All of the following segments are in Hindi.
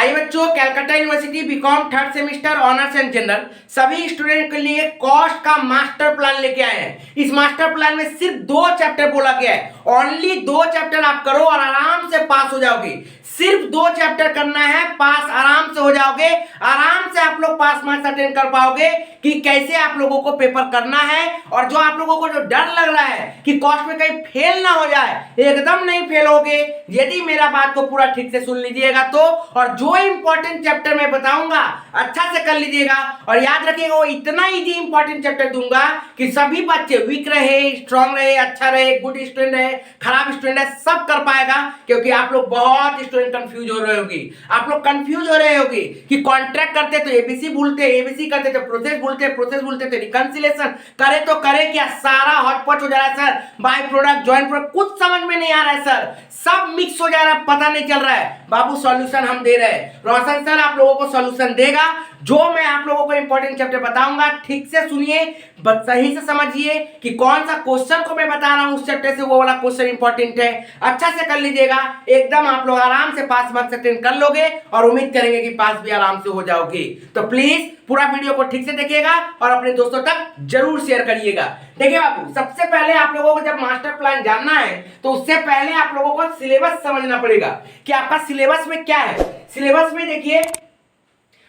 आइए बच्चों, Calcutta university BCom third semester honours and general सभी स्टूडेंट के लिए कॉस्ट का मास्टर प्लान लेके आए हैं। इस मास्टर प्लान में सिर्फ 2 चैप्टर बोला गया है। ओनली 2 चैप्टर आप करो और आराम से पास हो जाओगे। सिर्फ 2 चैप्टर करना है, पास आराम से हो जाओगे। आराम से आप लोग पास मार्क्स अटेंड कर पाओगे कि कैसे आप लोगों को पेपर करना है। और जो आप लोगों को जो डर लग रहा है कि कॉस्ट में कहीं फेल ना हो जाए, एकदम नहीं फेल होगे यदि मेरा बात को पूरा ठीक से सुन लीजिएगा तो। और जो इंपॉर्टेंट चैप्टर मैं बताऊंगा अच्छा से कर लीजिएगा और याद रखिएगा, वो इतना इजी इंपॉर्टेंट चैप्टर दूंगा कि सभी बच्चे वीक रहे, स्ट्रांग रहे, अच्छा रहे, गुड स्टूडेंट रहे, खराब स्टूडेंट है, सब कर पाएगा। क्योंकि आप लोग बहुत स्टूडेंट कंफ्यूज हो रहे होगी, आप लोग कंफ्यूज हो रहे होगी कि कॉन्ट्रैक्ट करते तो एबीसी भूलते, एबीसी करते तो प्रोसेस भूलते, प्रोसेस भूलते तो रिकंसिलेशन करे तो करे क्या, सारा हॉटपॉट हो जा रहा है sir. By product, joint product कुछ समझ में नहीं आ रहा है सर, सब मिक्स हो जा रहा है, पता नहीं चल रहा है। बाबू सॉल्यूशन हम दे रहे हैं, रोशन सर आप लोगों को सॉल्यूशन देगा। जो मैं आप लोगों को इंपॉर्टेंट चैप्टर बताऊंगा ठीक से सुनिए, सही से समझिए कि कौन सा क्वेश्चन को मैं बता रहा हूं उस चैप्टर से वो वाला क्वेश्चन इंपॉर्टेंट है। अच्छा से कर लीजिएगा, एकदम आप लोग आराम से पास मार्क्स अटेंड कर लोगे और उम्मीद करेंगे कि पास भी आराम से हो जाओगे। तो प्लीज पूरा वीडियो को ठीक से देखिएगा और अपने दोस्तों तक जरूर शेयर करिएगा। देखिए बाबू, सबसे पहले आप लोगों को जब मास्टर प्लान जानना है तो उससे पहले आप लोगों को सिलेबस समझना पड़ेगा कि आपका सिलेबस में क्या है। सिलेबस में देखिए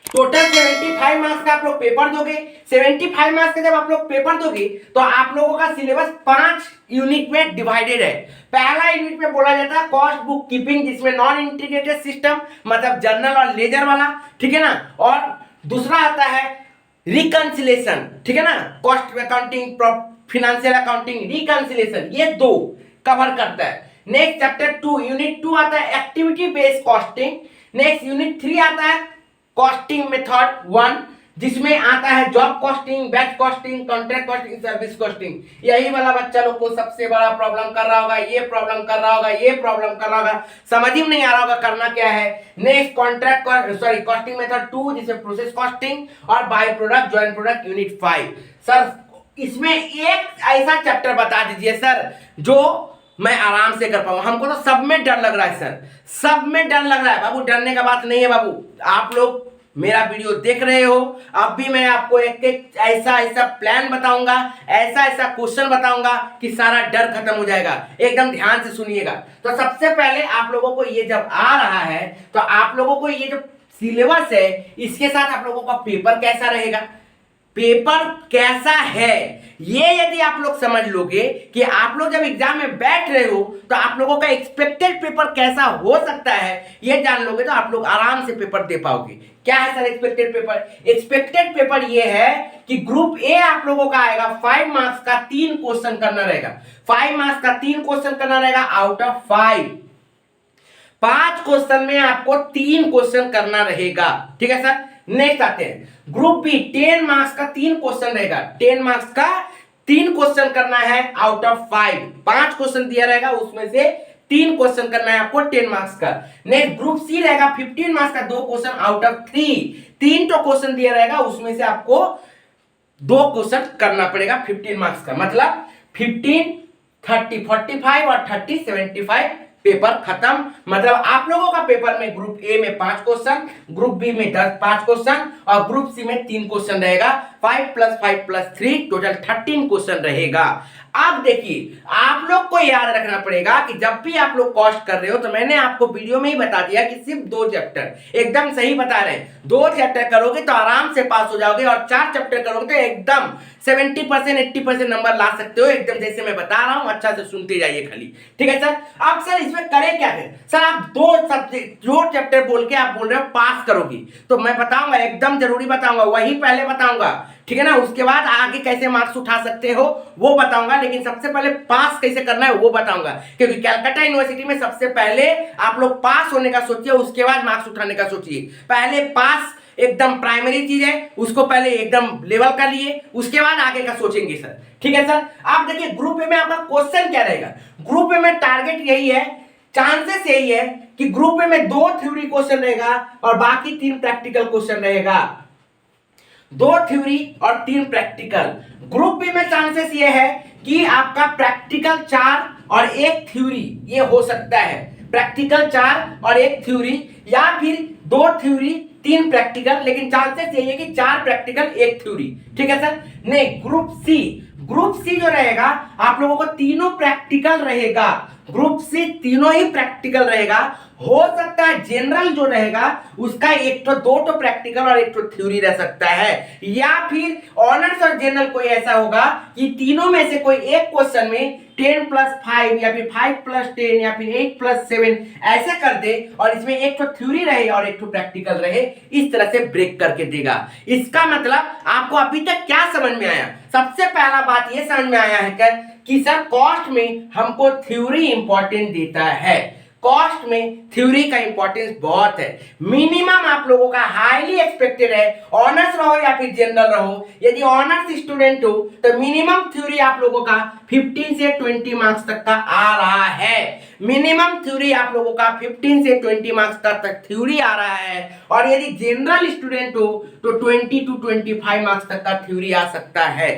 टोटल 75 मार्क्स का आप लोग पेपर दोगे। 75 मार्क्स का जब आप लोग पेपर दोगे तो आप लोगों का सिलेबस 5 यूनिट में डिवाइडेड है। पहला यूनिट में बोला जाता है कॉस्ट बुक कीपिंग, जिसमें नॉन इंटीग्रेटेड सिस्टम मतलब जर्नल और लेजर वाला, ठीक है ना। और दूसरा आता है रिकंसिलेशन, ठीक है ना, cost accounting, financial accounting, reconciliation, ये 2 कवर करता है। नेक्स्ट चैप्टर 2 यूनिट 2 आता है activity based costing. Next unit 3 आता है कॉस्टिंग मेथड 1, जिसमें आता है job costing, batch costing, contract costing, service costing. यही वाला बच्चा लोग को सबसे बड़ा प्रॉब्लम कर रहा होगा, ये प्रॉब्लम कर रहा होगा, ये प्रॉब्लम कर रहा होगा, समझ ही नहीं आ रहा होगा करना क्या है। नेक्स्ट कॉस्टिंग मेथड 2, जिसमें प्रोसेस कॉस्टिंग और by product, joint product unit 5। Sir इसमें एक ऐसा चैप्टर बता दीजिए सर जो मैं आराम से कर पाऊं। हमको तो सब में डर लग रहा है सर, सब में डर लग रहा है। बाबू डरने का बात नहीं है बाबू, आप लोग मेरा वीडियो देख रहे हो, अब भी मैं आपको एक ऐसा प्लान बताऊंगा, ऐसा क्वेश्चन बताऊंगा कि सारा डर खत्म हो जाएगा। एकदम ध्यान से सुनिएगा। तो सबसे पहले आप लोगों को ये जब आ रहा है तो आप लोगों को ये जो सिलेबस है इसके साथ आप लोगों का पेपर कैसा रहेगा, पेपर कैसा है, ये यदि आप लोग समझ लोगे कि आप लोग जब एग्जाम में बैठ रहे हो तो आप लोगों का एक्सपेक्टेड पेपर कैसा हो सकता है, ये जान लोगे तो आप लोग आराम से पेपर दे पाओगे। क्या है sir expected paper? Expected paper ये है कि ग्रुप ए आप लोगों का आएगा 5 मार्क्स का 3 क्वेश्चन करना रहेगा। 5 मार्क्स का 3 क्वेश्चन करना रहेगा आउट ऑफ 5 क्वेश्चन में आपको 3 क्वेश्चन करना रहेगा, ठीक है सर। नेक्स्ट आते हैं ग्रुप बी, 10 मार्क्स का 3 क्वेश्चन रहेगा। 10 मार्क्स का 3 क्वेश्चन करना है आउट ऑफ 5 क्वेश्चन दिया रहेगा, उसमें से 3 क्वेश्चन करना है आपको 10 मार्क्स का। नेक्स्ट ग्रुप सी रहेगा 15 मार्क्स का 2 क्वेश्चन आउट ऑफ 3 तो क्वेश्चन दिया रहेगा, उसमें से आपको 2 क्वेश्चन करना पड़ेगा 15 मार्क्स का, मतलब 15, 30, 45 और 30, 75 पेपर खत्म। मतलब आप लोगों का पेपर में ग्रुप ए में 5 क्वेश्चन, ग्रुप बी में 5 क्वेश्चन और ग्रुप सी में 3 क्वेश्चन रहेगा। 5 + 5 + 3 टोटल 13 क्वेश्चन रहेगा। अब देखिए आप लोग को याद रखना पड़ेगा कि जब भी आप लोग कॉस्ट कर रहे हो तो मैंने आपको वीडियो में ही बता दिया कि सिर्फ 2 चैप्टर, एकदम सही बता रहे हैं, 2 चैप्टर करोगे तो आराम से पास हो जाओगे और 4 चैप्टर करोगे तो एकदम 70% 80% नंबर ला सकते हो। एकदम जैसे मैं बता रहा हूं, अच्छा से सुनते जाइए खाली, ठीक है सर। अब सर इसमें करें क्या है सर, आप 2 सब्जेक्ट 2 चैप्टर बोल के आप बोल रहे हो पास करोगी, तो मैं बताऊंगा, एकदम जरूरी बताऊंगा, वही पहले बताऊंगा, ठीक है ना। उसके बाद आगे कैसे मार्क्स उठा सकते हो वो बताऊंगा, लेकिन सबसे पहले पास कैसे करना है वो बताऊंगा। क्योंकि कलकत्ता यूनिवर्सिटी में सबसे पहले आप लोग पास होने का सोचिए, उसके बाद मार्क्स उठाने का सोचिए। पहले पास एकदम प्राइमरी चीज है, उसको पहले एकदम लेवल कर लिए, उसके बाद आगे का सोचेंगे सर, ठीक है सर। आप देखिए ग्रुप ए में आपका क्वेश्चन क्या रहेगा। ग्रुप ए में टारगेट यही है, चांसेस यही है कि ग्रुप ए में 2 थ्योरी क्वेश्चन रहेगा और बाकी 3 प्रैक्टिकल क्वेश्चन रहेगा। 2 थ्योरी और 3 प्रैक्टिकल। ग्रुप बी में चांसेस ये है कि आपका प्रैक्टिकल 4 और 1 थ्योरी ये हो सकता है, प्रैक्टिकल 4 और 1 थ्योरी, या फिर 2 थ्योरी 3 प्रैक्टिकल, लेकिन चांसेस यही है कि 4 प्रैक्टिकल 1 थ्योरी। ठीक है सर। नहीं, ग्रुप सी जो रहेगा आप लोगों को तीनों प्रैक्टिकल रहेगा। ग्रुप सी तीनों ही प्रैक्टिकल रहेगा। हो सकता है जनरल जो रहेगा उसका एक तो 2 तो प्रैक्टिकल और 1 तो थ्योरी रह सकता है, या फिर ऑनर्स और जनरल कोई ऐसा होगा कि तीनों में से कोई एक क्वेश्चन में 10+5 या फिर 5+10 या फिर 8+7 ऐसे कर दे और इसमें एक तो थ्योरी रहे और एक तो प्रैक्टिकल रहे, इस तरह से ब्रेक करके देगा। इसका मतलब आपको अभी तक क्या समझ में आया? सबसे पहला बात यह समझ में आया है कि सर कॉस्ट में हमको थ्योरी इंपॉर्टेंट देता है। कॉस्ट में थ्योरी का इंपॉर्टेंस बहुत है। मिनिमम आप लोगों का हाईली एक्सपेक्टेड है, ऑनर्स रहो या फिर जनरल रहो, यदि ऑनर्स स्टूडेंट हो तो मिनिमम थ्योरी आप लोगों का 15 से 20 मार्क्स तक का आ रहा है। मिनिमम थ्योरी आप लोगों का 15 से 20 मार्क्स तक थ्योरी आ रहा है, और यदि जनरल स्टूडेंट हो तो 20 to 25 मार्क्स तक का थ्योरी आ सकता है।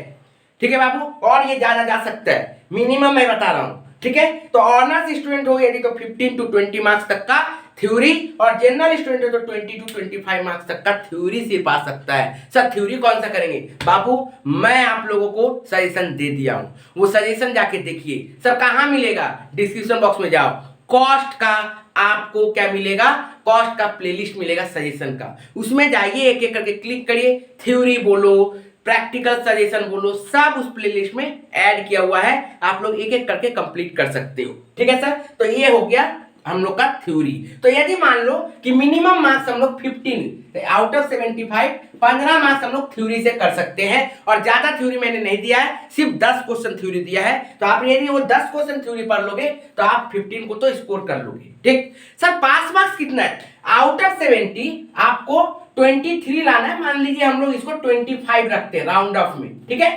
ठीक है बाबू, और ये ज्यादा जा सकता है, मिनिमम मैं बता रहा हूं। ठीक है, तो ऑनर्स स्टूडेंट हो यदि तो 15 to 20 मार्क्स तक का थ्योरी, और जनरल स्टूडेंट हो तो 20 to 25 मार्क्स तक का थ्योरी सिर्फ आ सकता है। सर थ्योरी कौन सा करेंगे? बाबू मैं आप लोगों को सजेशन दे दिया हूं, वो सजेशन जाके देखिए। सर कहां मिलेगा? डिस्क्रिप्शन बॉक्स में जाओ, कॉस्ट का आपको क्या मिलेगा? कॉस्ट का प्लेलिस्ट मिलेगा सजेशन का, उसमें जाइए, एक एक करके क्लिक करिए, थ्योरी बोलो, प्रैक्टिकल सजेशन बोलो, सब उस प्लेलिस्ट में ऐड किया हुआ है, आप लोग एक एक करके कंप्लीट कर सकते हो। ठीक है सर, तो ये हो गया हम लोग का थ्योरी। तो यदि मान लो कि मिनिमम मार्क्स हम लोग 15 आउट ऑफ 75 15 मार्क्स हम लोग थ्योरी से कर सकते हैं, और ज्यादा थ्योरी मैंने नहीं दिया है, सिर्फ 10 क्वेश्चन थ्योरी दिया है। तो आप यदि वो 10 क्वेश्चन थ्योरी पढ़ लोगे तो आप 15 को तो स्कोर कर लोगे। ठीक सर, पास मार्क्स कितना है? आउट ऑफ 70 आपको 23 लाना है। मान लीजिए हम लोग इसको 25 रखते हैं राउंड ऑफ में। ठीक है,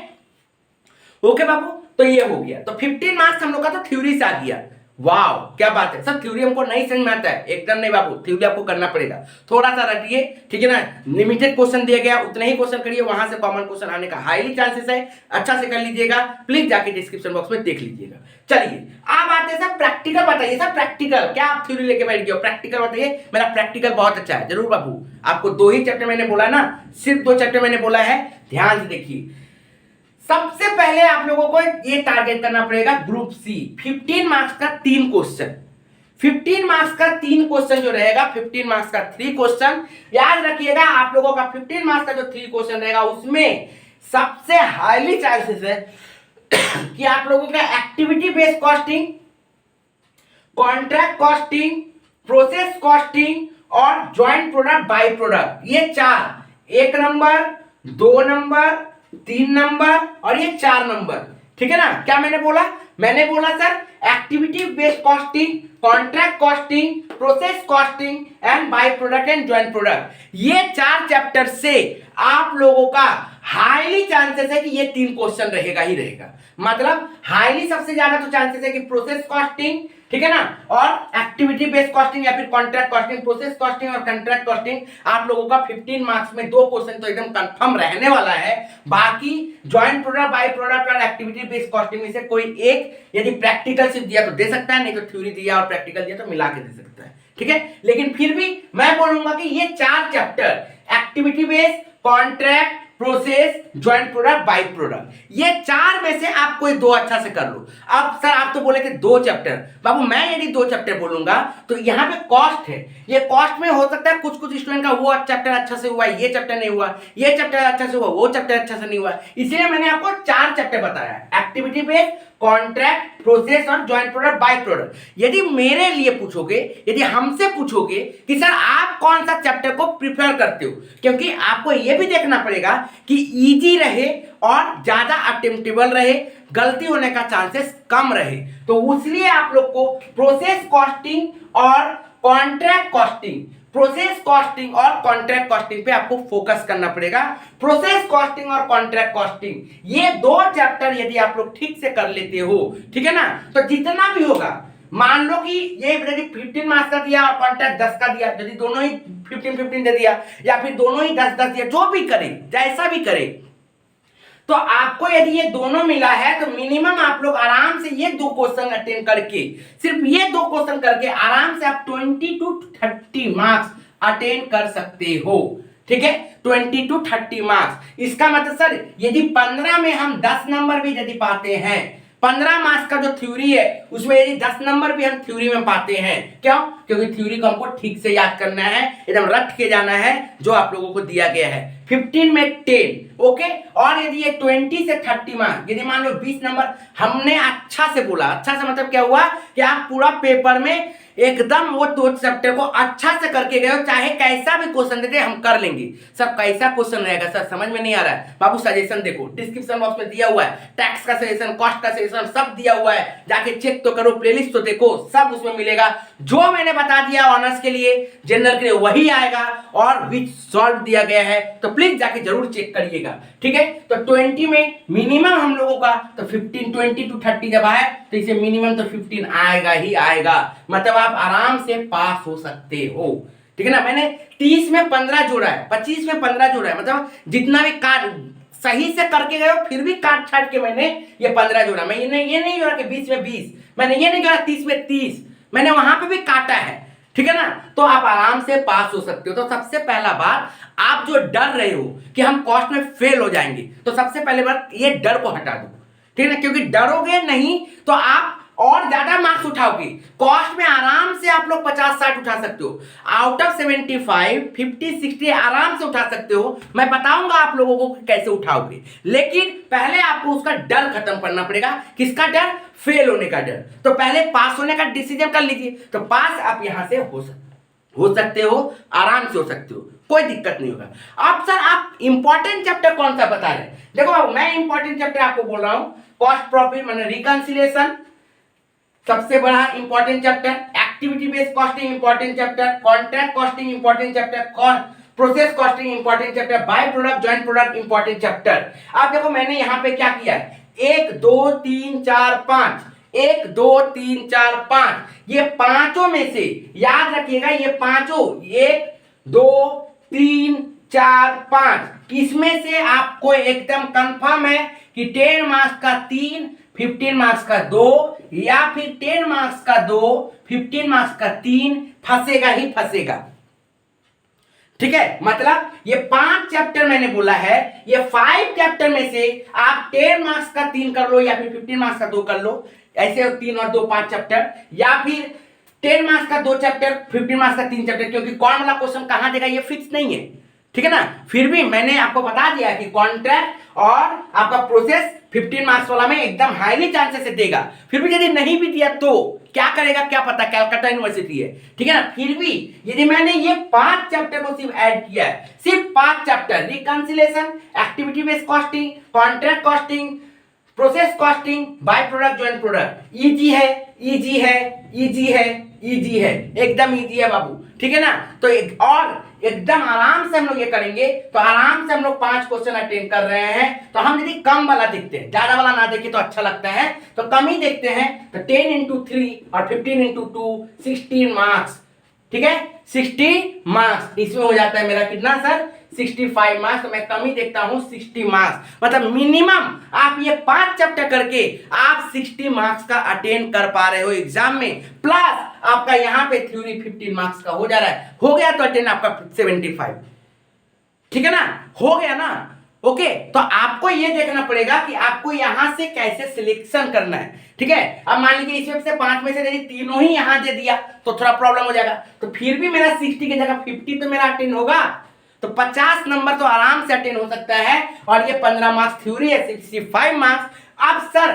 ओके बाबू, तो ये हो गया। तो 15 मार्क्स हम लोग का तो थ्योरी से आ गया। वाह क्या बात है। सर थ्योरी हमको नहीं समझ में आता है, एकदम नहीं बाबू, थ्योरी आपको करना पड़ेगा, थोड़ा सा रटिए। ठीक है ना, लिमिटेड क्वेश्चन दिया गया, उतने ही क्वेश्चन करिए, वहां से कॉमन क्वेश्चन आने का हाईली चांसेस है। अच्छा से कर लीजिएगा, प्लीज जाके डिस्क्रिप्शन बॉक्स में देख लीजिएगा। चलिए अब आते हैं सर प्रैक्टिकल। बताइए सर प्रैक्टिकल, क्या आप थ्योरी लेके बैठ गए हो? प्रैक्टिकल बताइए। मेरा प्रैक्टिकल बहुत अच्छा है। जरूर बाबू, आपको 2 ही चैप्टर मैंने बोला ना, सिर्फ 2 चैप्टर मैंने बोला है, ध्यान से देखिए। सबसे पहले आप लोगों को ये टारगेट करना पड़ेगा ग्रुप सी, 15 मार्क्स का 3 क्वेश्चन। 15 मार्क्स का 3 क्वेश्चन जो रहेगा, 15 मार्क्स का 3 क्वेश्चन याद रखिएगा। आप लोगों का 15 मार्क्स का जो 3 क्वेश्चन रहेगा उसमें सबसे हाईली चांसेस है कि आप लोगों का activity based costing, contract costing, process costing और ज्वाइंट प्रोडक्ट बाय प्रोडक्ट, ये 4, 1 नंबर, 2 नंबर, 3 नंबर और ये 4 नंबर। ठीक है ना, क्या मैंने बोला? मैंने बोला sir activity based costing, contract costing, process costing and by product and joint product, ये 4 चैप्टर से आप लोगों का हाईली चांसेस है कि ये 3 क्वेश्चन रहेगा ही रहेगा। मतलब हाईली सबसे ज्यादा तो चांसेस है कि प्रोसेस कॉस्टिंग, ठीक है ना, और एक्टिविटी बेस्ड कॉस्टिंग या फिर कॉन्ट्रैक्ट कॉस्टिंग, प्रोसेस कॉस्टिंग और कॉन्ट्रैक्ट कॉस्टिंग आप लोगों का 15 मार्क्स में 2 क्वेश्चन तो एकदम कंफर्म रहने वाला है। बाकी ज्वाइंट प्रोडक्ट, बाय प्रोडक्ट और एक्टिविटी बेस्ड कॉस्टिंग में से कोई एक यदि प्रैक्टिकल सिर्फ दिया तो दे सकता है, नहीं तो थ्योरी दिया और प्रैक्टिकल दिया तो मिला के दे सकता है। ठीक है, लेकिन फिर भी मैं बोलूंगा कि ये 4 chapter activity based, contract, process, joint product, by product, ये 4 में से आप कोई 2 अच्छा से कर लो। अब सर आप तो बोले थे 2 चैप्टर, बाबू मैं यदि 2 चैप्टर बोलूंगा तो यहाँ पे कॉस्ट है, ये कॉस्ट में हो सकता है कुछ कुछ स्टूडेंट का वो चैप्टर अच्छा से हुआ, ये चैप्टर नहीं हुआ, ये चैप्टर अच्छा से हुआ, वो चैप्टर अच्छा से नहीं हुआ, इसलिए मैंने आपको 4 चैप्टर बताया, एक्टिविटी बेस्ड, कॉन्ट्रैक्ट, प्रोसेस और ज्वाइंट प्रोडक्ट, बाय प्रोडक्ट। यदि मेरे लिए पूछोगे, यदि हमसे पूछोगे कि सर आप कौन सा चैप्टर को प्रिफर करते हो, क्योंकि आपको यह भी देखना पड़ेगा कि इजी रहे और ज्यादा अटेम्प्टेबल रहे, गलती होने का चांसेस कम रहे, तो इसलिए आप लोग को प्रोसेस कॉस्टिंग और कॉन्ट्रैक्ट कॉस्टिंग, प्रोसेस कॉस्टिंग और कॉन्ट्रैक्ट कॉस्टिंग पे आपको फोकस करना पड़ेगा। प्रोसेस कॉस्टिंग और कॉन्ट्रैक्ट कॉस्टिंग, ये 2 चैप्टर यदि आप लोग ठीक से कर लेते हो, ठीक है ना, तो जितना भी होगा, मान लो कि ये यदि 15 मार्क्स का दिया और कॉन्ट्रैक्ट 10 का दिया, यदि दोनों ही 15-15 दे दिया या फिर दोनों ही 10-10 दिया, जो भी करे, जैसा भी करे, तो आपको यदि ये दोनों मिला है तो मिनिमम आप लोग आराम से ये 2 क्वेश्चन अटेंड करके, सिर्फ ये 2 क्वेश्चन करके आराम से आप 20 to 30 मार्क्स अटेन कर सकते हो। ठीक है, 20 to 30 मार्क्स। इसका मतलब सर यदि 15 में हम 10 नंबर भी यदि पाते हैं, 15 मार्क्स का जो थ्योरी है उसमें यदि 10 नंबर भी हम थ्योरी में पाते हैं, क्यों? क्योंकि थ्योरी को हमको ठीक से याद करना है, एकदम रट के जाना है जो आप लोगों को दिया गया है। 15 में 10, ओके। और यदि ये 20 से 30 मार्क्स, यदि मान लो 20 नंबर हमने अच्छा से बोला, अच्छा से मतलब क्या हुआ कि आप पूरा पेपर में एकदम वो दो चैप्टर को अच्छा से करके गए हो, चाहे कैसा भी क्वेश्चन देते हम कर लेंगे। सर कैसा क्वेश्चन रहेगा सर, समझ में नहीं आ रहा है बाबू, सजेशन देखो डिस्क्रिप्शन बॉक्स में दिया हुआ है, टैक्स का सजेशन, कॉस्ट का सजेशन सब दिया हुआ है, जाके चेक तो करो, प्लेलिस्ट तो देखो, सब उसमें मिलेगा। जो मैंने बता दिया ऑनर्स के लिए, जनरल के लिए वही आएगा, और विच सॉल्व दिया गया है, तो प्लीज जाके जरूर चेक करिएगा। ठीक है, तो 20 में मिनिमम हम लोगों का तो 15, 20 to 30 जब आए तो इसे मिनिमम तो 15 आएगा ही आएगा, मतलब आप आराम से पास हो सकते हो। ठीक है ना, मैंने 30 में 15 जोड़ा है, 25 में 15 जोड़ा है, मतलब जितना भी काट सही से करके गए हो फिर भी काट छाट के मैंने ये 15 जोड़ा। मैं ये नहीं जोड़ा कि 20 में 20, मैंने ये नहीं जोड़ा 30 में 30, मैंने वहां पे भी काटा है। ठीक है ना, तो आप आराम से पास हो सकते हो। तो सबसे पहला बात, आप जो डर रहे हो कि हम कॉस्ट में फेल हो जाएंगे, तो सबसे पहले बात ये डर को हटा दो। ठीक है ना, क्योंकि डरोगे नहीं तो आप और ज्यादा मार्क्स उठाओगे। कॉस्ट में आराम से आप लोग 50-60 उठा सकते हो, आउट ऑफ 75 50-60 आराम से उठा सकते हो। मैं बताऊंगा आप लोगों को कैसे उठाओगे, लेकिन पहले आपको उसका डर खत्म करना पड़ेगा। किसका डर? फेल होने का डर। तो पहले पास होने का डिसीजन कर लीजिए, तो पास आप यहां से हो सकते हो, आराम से हो सकते हो, कोई दिक्कत नहीं होगा। अब सर आप इंपॉर्टेंट चैप्टर कौन सा बता रहे हैं? देखो मैं इंपॉर्टेंट चैप्टर आपको बोल रहा हूं, कॉस्ट प्रॉफिट माने रिकंसिलिएशन सबसे बड़ा important chapter, activity based costing important chapter, contract costing important chapter, process costing important chapter, by product joint product important chapter. आप देखो मैंने यहां पे क्या किया है, 1 2 3 4 5, 1 2 3 4 5, ये पांचों में से याद रखिएगा, ये पांचों 1 2 3 4 5 इसमें से आपको एकदम कंफर्म है कि 10 मार्क्स का 3, 15 मार्क्स का 2, या फिर 10 मार्क्स का 2, 15 मार्क्स का 3 फंसेगा ही फंसेगा। ठीक है, मतलब ये 5 चैप्टर मैंने बोला है, ये 5 चैप्टर में से आप 10 मार्क्स का 3 कर लो, या फिर 15 मार्क्स का 2 कर लो, ऐसे 3 और 2 5 चैप्टर, या फिर 10 मार्क्स का 2 चैप्टर, 15 मार्क्स का 3 चैप्टर, क्योंकि कौन वाला क्वेश्चन कहां देगा ये फिक्स नहीं है। ठीक है ना, फिर भी मैंने आपको बता दिया कि कॉन्ट्रैक्ट और आपका प्रोसेस 15 मार्क्स वाला में एकदम हाईली चांसेस से देगा। फिर भी यदि नहीं भी दिया तो क्या करेगा क्या पता, कलकत्ता यूनिवर्सिटी है। ठीक है ना, फिर भी यदि मैंने ये 5 चैप्टर को सिर्फ ऐड किया है, सिर्फ 5 chapter, reconciliation, activity based costing, contract costing, process costing, by product joint product, easy है, इजी है, इजी है, इजी है, एकदम इजी है बाबू। ठीक है ना, तो और एकदम आराम से हम लोग ये करेंगे, तो आराम से हम लोग 5 क्वेश्चन अटेंड कर रहे हैं। तो हम यदि कम वाला देखते हैं, ज्यादा वाला ना देखे तो अच्छा लगता है, तो कम ही देखते हैं, तो 10 into 3 और 15 into 2 16 मार्क्स। ठीक है, 60 मार्क्स, इसमें हो जाता है मेरा कितना सर, 65 मार्क्स। तो मैं कम ही देखता हूं 60 मार्क्स, मतलब मिनिमम आप ये 5 चैप्टर करके आप 60 मार्क्स का अटेंड कर पा रहे हो एग्जाम में, प्लस आपका यहां पे थ्योरी 15 मार्क्स का हो जा रहा है, हो गया तो अटेंड आपका 75। ठीक है ना, हो गया ना, ओके। तो आपको ये देखना पड़ेगा कि आपको यहां से कैसे सिलेक्शन करना है। ठीक है, अब मान लीजिए इसमें से 5 में से यदि तीनों ही यहां दे दिया तो थोड़ा प्रॉब्लम हो जाएगा, तो फिर भी मेरा 60 की जगह 50 तो मेरा अटेंड होगा, तो 50 नंबर तो आराम से अटेंड हो सकता है। और ये 15 मार्क्स थ्योरी है, 65 मार्क्स। अब सर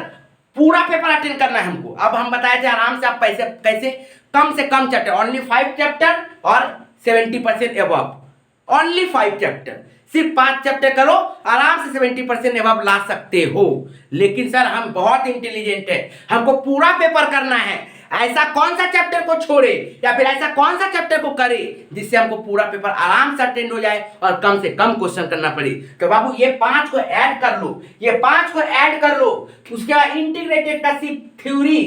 पूरा पेपर अटेंड करना है हमको, अब हम बताए थे आराम से आप कैसे कम से कम चैप्टर, ओनली 5 चैप्टर और 70% एबव, ओनली 5 चैप्टर, सिर्फ 5 चैप्टर करो, आराम से 70% एबव ला सकते हो। लेकिन सर हम बहुत इंटेलिजेंट है, हमको पूरा पेपर करना है, ऐसा कौन सा चैप्टर को छोड़े या फिर ऐसा कौन सा चैप्टर को करे जिससे हमको पूरा पेपर आराम से अटेंड हो जाए और कम से कम क्वेश्चन करना पड़े। तो बाबू ये 5 को ऐड कर लो, ये 5 को ऐड कर लो, उसके बाद इंटीग्रेटेड का सिर्फ थ्योरी,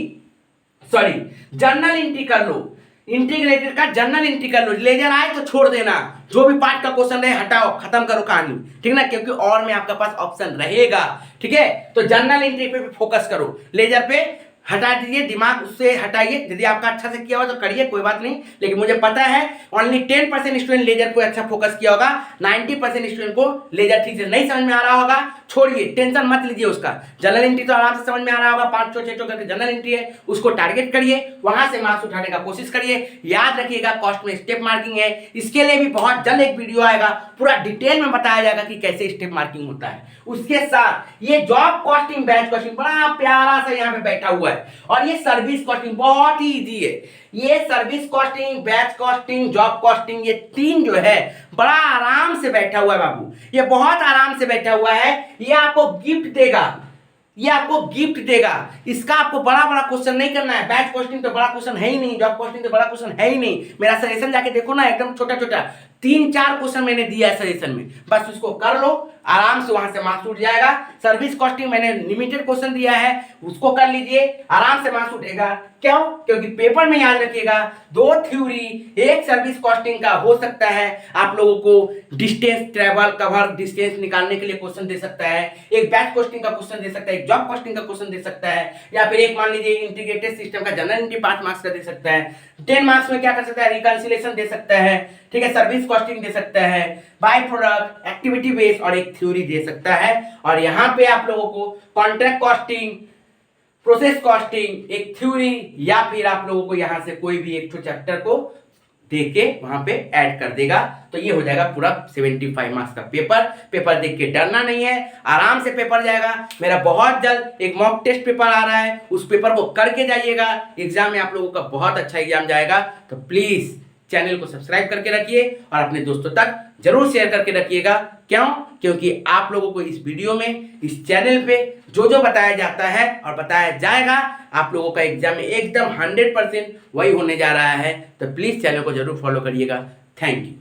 सॉरी जर्नल एंट्री कर लो, इंटीग्रेटेड का जर्नल एंट्री कर लो, लेजर आए तो छोड़ देना, जो भी पार्ट का क्वेश्चन रहे हटाओ, खत्म करो कहानी। ठीक है ना, क्योंकि और में आपके पास ऑप्शन रहेगा। ठीक है, तो जर्नल एंट्री पे फोकस करो, लेजर पे हटा दीजिए, दिमाग उससे हटाइए। यदि आपका अच्छा से किया हो तो करिए, कोई बात नहीं, लेकिन मुझे पता है ओनली 10% स्टूडेंट लेजर को अच्छा फोकस किया होगा, 90% स्टूडेंट को लेजर ठीक से नहीं समझ में आ रहा होगा। छोड़िए, टेंशन मत लीजिए उसका। जनरल एंट्री तो आराम से समझ में आ रहा होगा, 5 6 करके जनरल एंट्री है, उसको टारगेट करिए, वहां से मार्क्स उठाने का कोशिश करिए। याद रखिएगा कॉस्ट में स्टेप मार्किंग है, इसके लिए भी बहुत जल्द एक वीडियो आएगा, पूरा डिटेल में बताया जाएगा कि कैसे स्टेप मार्किंग होता है। उसके साथ ये जॉब कॉस्टिंग, बैच कॉस्टिंग बड़ा प्यारा सा यहाँ पे बैठा हुआ है, और ये सर्विस कॉस्टिंग बहुत ही इजी है। ये service costing, batch costing, job costing, ये तीन जो है बड़ा आराम से बैठा हुआ है बाबू, ये बहुत आराम से बैठा हुआ है। ये आपको गिफ्ट देगा, ये आपको गिफ्ट देगा। इसका आपको बड़ा बड़ा क्वेश्चन नहीं करना है। बैच कॉस्टिंग तो बड़ा क्वेश्चन है ही नहीं, जॉब कॉस्टिंग तो बड़ा क्वेश्चन है ही नहीं। मेरा सजेशन जाके देखो ना, एकदम छोटा छोटा 3 4 क्वेश्चन मैंने दिया है सजेशन में, बस उसको कर लो, आराम से वहां से मार्क्स उठ जाएगा। सर्विस कॉस्टिंग मैंने लिमिटेड क्वेश्चन दिया है, उसको कर लीजिए, आराम से मार्क्स उठेगा। क्यों? क्योंकि पेपर में याद रखिएगा 2 थ्योरी, एक सर्विस कॉस्टिंग का हो सकता है आप लोगों को डिस्टेंस ट्रेवल कवर डिस्टेंस निकालने के लिए क्वेश्चन दे सकता है, एक बैच कॉस्टिंग का क्वेश्चन दे सकता है, एक जॉब कॉस्टिंग का क्वेश्चन दे सकता है, या फिर एक मान लीजिए इंटीग्रेटेड सिस्टम का जनरल एंट्री 5 मार्क्स का दे सकता है। 10 मार्क्स में क्या कर सकता है? रिकंसिलिएशन दे सकता है, ठीक है, सर्विस कॉस्टिंग दे सकता है, बाय प्रोडक्ट, एक्टिविटी बेस्ड, और एक थ्योरी दे सकता है। और यहाँ पे आप लोगों को कॉन्ट्रैक्ट कॉस्टिंग, प्रोसेस कॉस्टिंग, एक थ्योरी, या फिर आप लोगों को यहां से कोई भी एक चैप्टर को देके वहां पे ऐड कर देगा, तो ये हो जाएगा पूरा 75 मार्क्स का पेपर। पेपर देख के डरना नहीं है, आराम से पेपर जाएगा। मेरा बहुत जल्द एक मॉक टेस्ट पेपर आ रहा है, उस पेपर को करके जाइएगा, एग्जाम में आप लोगों का बहुत अच्छा एग्जाम जाएगा। तो प्लीज चैनल को सब्सक्राइब करके रखिए और अपने दोस्तों तक जरूर शेयर करके रखिएगा। क्यों? क्योंकि आप लोगों को इस वीडियो में, इस चैनल पे जो जो बताया जाता है और बताया जाएगा, आप लोगों का एग्जाम में एकदम 100% वही होने जा रहा है। तो प्लीज चैनल को जरूर फॉलो करिएगा। Thank you.